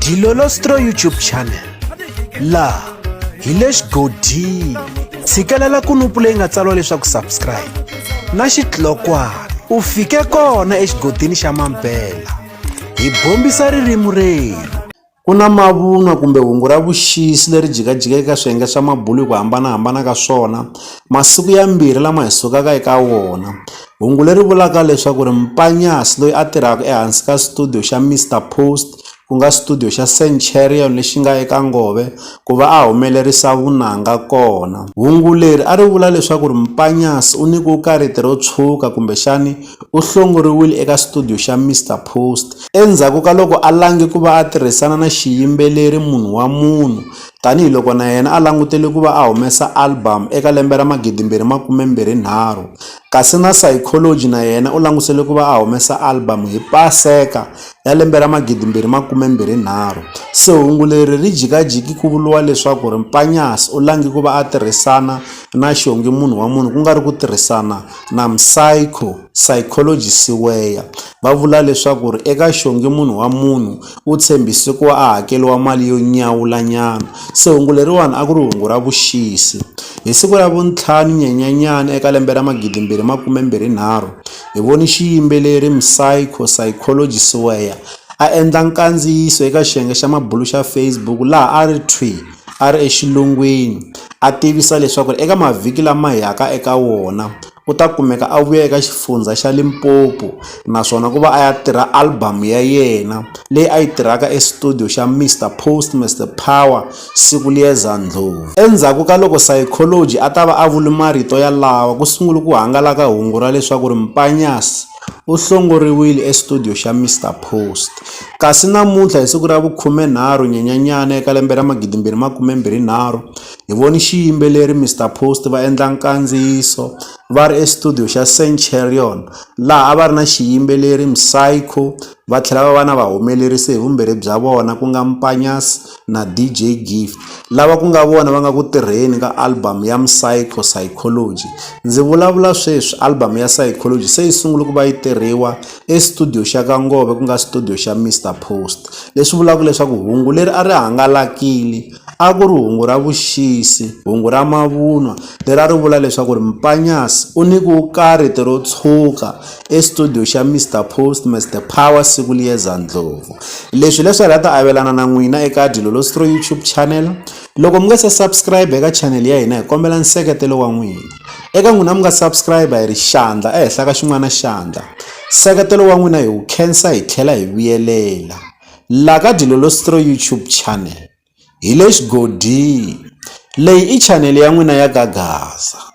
Dilolostro YouTube channel la hi le xigodini tshikelela kunupu leyi nga tsariwa leswaku subscribe na xitlokwana u fike kona exigodini xa Mampela hi bombisa ririmi reru. Ku na mavunwa kumbe hungu ra vuxisi leri jikajika eka swiyenge swa mabulu hi ku hambanahambana ka swona masiku ya 2 lama hi sukaka eka wona. Hungu leri vulaka leswaku Mpanyasi loyi a tirhaka ehansi ka studio xa Mr Post ku nga studio xa Centurion lexi nga eka Ngove ku va a humelerisa vunanga kona. Hungu leri a ri vula leswaku Mpanyasi u nyikiwe karata ro tshuka kumbe xani u hlongoriwile eka studio xa Mr Post endzhaku ka loko a langi ku va a tirhisana na xiyimbeleri Munhu wa Munhu tanihiloko na yena a langutele ku va a humesa album eka lembe ra 2023 kasi na Psychology na yena u langusele ku va a humesa album hi Paseka ya lembe ra 2023. Se hungu leri ri jikajiki ku vuliwa leswaku Mpanyasi u langi ku va a tirhisana na Xongi Munhu wa Munhu ku nga ri ku tirhisana na Psychology Siweya. Va vula leswaku eka Xongi Munhu wa Munhu u tshembise ku va a hakeliwa mali yo nyawula nyana. Se hungu leriwani a ku ri hungu ra vuxisi. Hi siku ra vu5 Nyenyanyana eka lembe ra 2023 hi voni xiyimbeleri Psychology Siweya a endla nkandziyiso eka xiyenge xa mabulu xa Facebook laha a ri exilungwini a tivisa leswaku eka mavhiki lama yaka eka wona u ta kumeka a vuya eka xifundza xa Limpopo naswona ku va a ya tirha album ya yena leyi a yi tirhaka estudio xa Mr Post Mr Power siku liyeza Ndlovu. Endzhaku ka loko Psychology a ta va a vuli marito ya lawa ku sungula ku hangalaka hungu ra leswaku Mpanyasi u hlongoriwile estudio xa Mr Post. Kasi namuntlha hi siku ra vu13 Nyenyanyana eka lembe ra 2023 hi voni xiyimbeleri Mr Post va endla nkandziyiso va ri estudio xa Centurion laha a va ri na xiyimbeleri Psycho va tlhela va va na vahumelerisi hi vumbirhi bya vona ku nga Mpanyasi na DJ Gift lava ku nga vona va nga ku tirheni ka album ya Psychology. Ndzi vulavula sweswi album ya Psychology se yi sungula ku va yi tirhiwa estudio xa ka Ngove ku nga studio xa Mr Post. Leswi vulaka leswaku hungu leri a ri hangalakile a ku ri hungu ra vuxisi, hungu ra mavunwa leri a ri vula leswaku Mpanyasi u nyikiwe karata ro tshuka estudio xa Mr Post Mr Power siku liyeza Ndlovu. Leswi hi ta avelana na n'wina eka Dilolostro YouTube channel. Loko mi nga se subscribe eka channel ya hina hi kombela nseketelo wa n'wina. Eka n'wina mi nga subscribe hi ri xandla ehenhla ka xin'wana xandla. Nseketelo wa n'wina hi wu khensa hi tlhela hi vuyelela. La ka Dilolostro YouTube channel hi le xigodini leyi i channel ya n'wina ya gagaza.